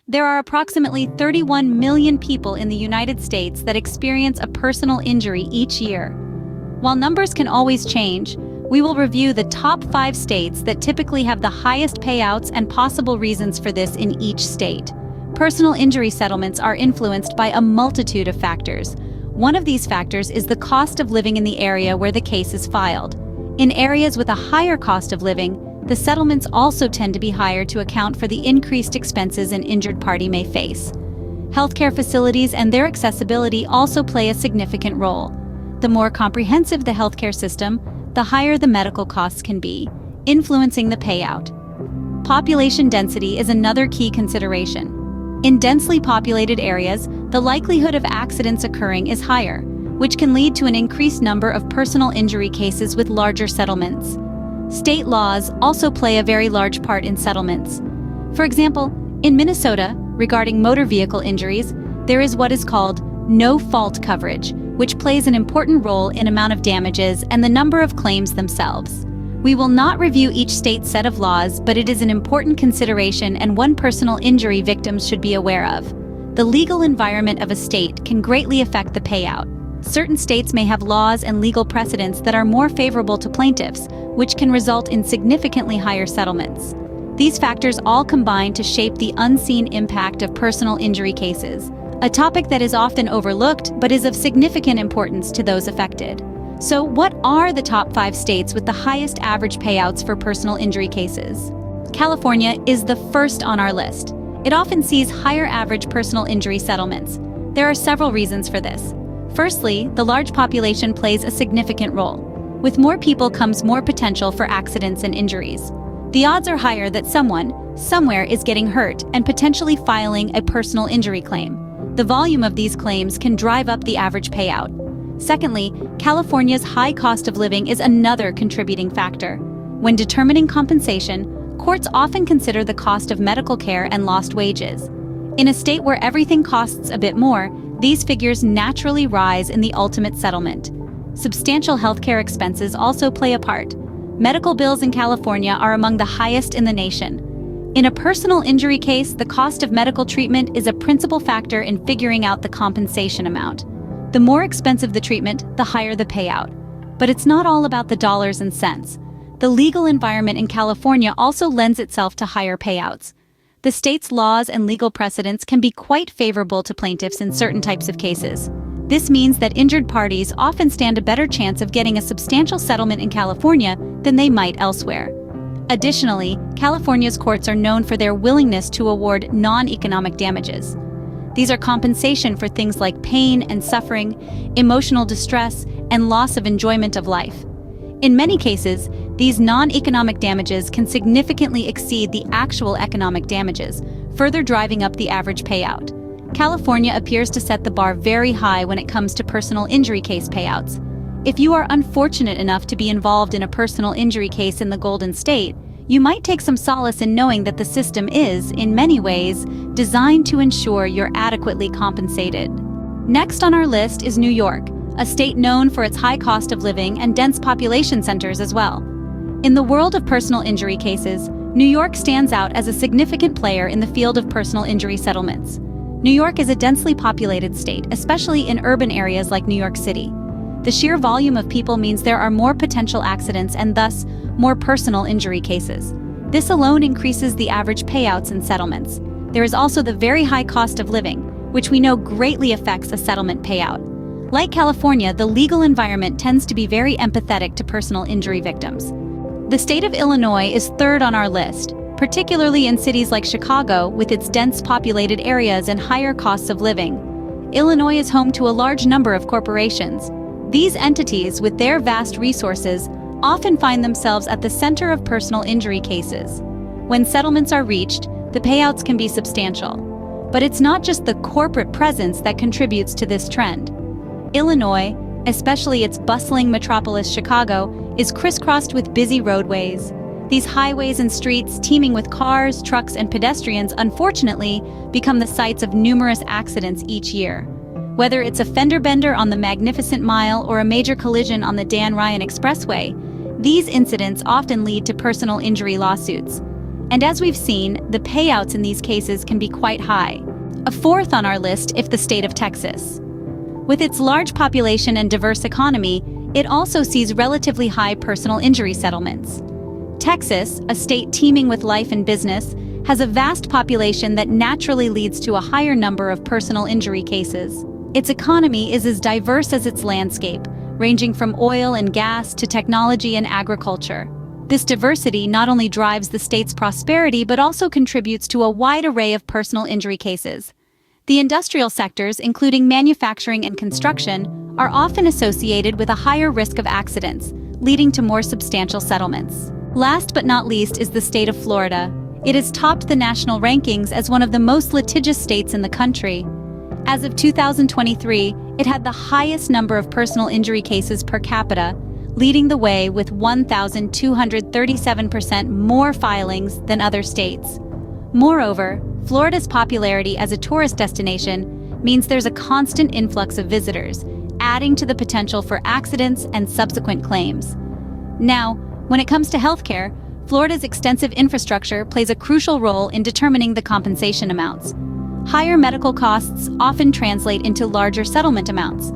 There are approximately 31 million people in the United States that experience a personal injury each year. While numbers can always change, we will review the top 5 states that typically have the highest payouts and possible reasons for this in each state. Personal injury settlements are influenced by a multitude of factors. One of these factors is the cost of living in the area where the case is filed. In areas with a higher cost of living, the settlements also tend to be higher to account for the increased expenses an injured party may face. Healthcare facilities and their accessibility also play a significant role. The more comprehensive the healthcare system, the higher the medical costs can be, influencing the payout. Population density is another key consideration. In densely populated areas, the likelihood of accidents occurring is higher, which can lead to an increased number of personal injury cases with larger settlements. State laws also play a very large part in settlements. For example, in Minnesota, regarding motor vehicle injuries, there is what is called no-fault coverage, which plays an important role in amount of damages and the number of claims themselves. We will not review each state's set of laws, but it is an important consideration and one personal injury victims should be aware of. The legal environment of a state can greatly affect the payout. Certain states may have laws and legal precedents that are more favorable to plaintiffs, which can result in significantly higher settlements. These factors all combine to shape the unseen impact of personal injury cases, a topic that is often overlooked but is of significant importance to those affected. So, what are the top 5 states with the highest average payouts for personal injury cases? California is the first on our list. It often sees higher average personal injury settlements. There are several reasons for this. Firstly, the large population plays a significant role. With more people comes more potential for accidents and injuries. The odds are higher that someone, somewhere is getting hurt and potentially filing a personal injury claim. The volume of these claims can drive up the average payout. Secondly, California's high cost of living is another contributing factor. When determining compensation, courts often consider the cost of medical care and lost wages. In a state where everything costs a bit more, these figures naturally rise in the ultimate settlement. Substantial healthcare expenses also play a part. Medical bills in California are among the highest in the nation. In a personal injury case, the cost of medical treatment is a principal factor in figuring out the compensation amount. The more expensive the treatment, the higher the payout. But it's not all about the dollars and cents. The legal environment in California also lends itself to higher payouts. The state's laws and legal precedents can be quite favorable to plaintiffs in certain types of cases. This means that injured parties often stand a better chance of getting a substantial settlement in California than they might elsewhere. Additionally, California's courts are known for their willingness to award non-economic damages. These are compensation for things like pain and suffering, emotional distress, and loss of enjoyment of life. In many cases, these non-economic damages can significantly exceed the actual economic damages, further driving up the average payout. California appears to set the bar very high when it comes to personal injury case payouts. If you are unfortunate enough to be involved in a personal injury case in the Golden State, you might take some solace in knowing that the system is, in many ways, designed to ensure you're adequately compensated. Next on our list is New York, a state known for its high cost of living and dense population centers as well. In the world of personal injury cases, New York stands out as a significant player in the field of personal injury settlements. New York is a densely populated state, especially in urban areas like New York City. The sheer volume of people means there are more potential accidents and thus more personal injury cases. This alone increases the average payouts in settlements. There is also the very high cost of living, which we know greatly affects a settlement payout. Like California, the legal environment tends to be very empathetic to personal injury victims. The state of Illinois is third on our list, particularly in cities like Chicago with its dense populated areas and higher costs of living. Illinois is home to a large number of corporations. These entities, with their vast resources, often find themselves at the center of personal injury cases. When settlements are reached, the payouts can be substantial. But it's not just the corporate presence that contributes to this trend. Illinois, especially its bustling metropolis Chicago, is crisscrossed with busy roadways. These highways and streets, teeming with cars, trucks, and pedestrians, unfortunately, become the sites of numerous accidents each year. Whether it's a fender bender on the Magnificent Mile or a major collision on the Dan Ryan Expressway, these incidents often lead to personal injury lawsuits. And as we've seen, the payouts in these cases can be quite high. A fourth on our list is the state of Texas. With its large population and diverse economy, it also sees relatively high personal injury settlements. Texas, a state teeming with life and business, has a vast population that naturally leads to a higher number of personal injury cases. Its economy is as diverse as its landscape, ranging from oil and gas to technology and agriculture. This diversity not only drives the state's prosperity but also contributes to a wide array of personal injury cases. The industrial sectors, including manufacturing and construction, are often associated with a higher risk of accidents, leading to more substantial settlements. Last but not least is the state of Florida. It has topped the national rankings as one of the most litigious states in the country. As of 2023, it had the highest number of personal injury cases per capita, leading the way with 1,237% more filings than other states. Moreover, Florida's popularity as a tourist destination means there's a constant influx of visitors, adding to the potential for accidents and subsequent claims. Now, when it comes to healthcare, Florida's extensive infrastructure plays a crucial role in determining the compensation amounts. Higher medical costs often translate into larger settlement amounts.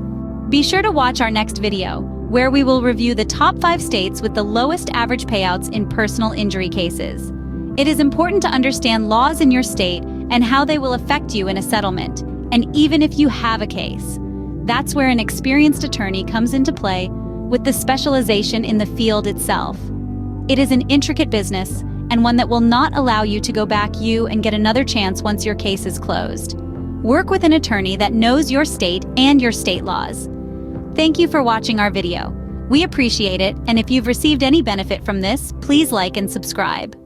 Be sure to watch our next video, where we will review the top 5 states with the lowest average payouts in personal injury cases. It is important to understand laws in your state and how they will affect you in a settlement, and even if you have a case. That's where an experienced attorney comes into play, with the specialization in the field itself. It is an intricate business, and one that will not allow you to go back and get another chance once your case is closed. Work with an attorney that knows your state and your state laws. Thank you for watching our video. We appreciate it, and if you've received any benefit from this, please like and subscribe.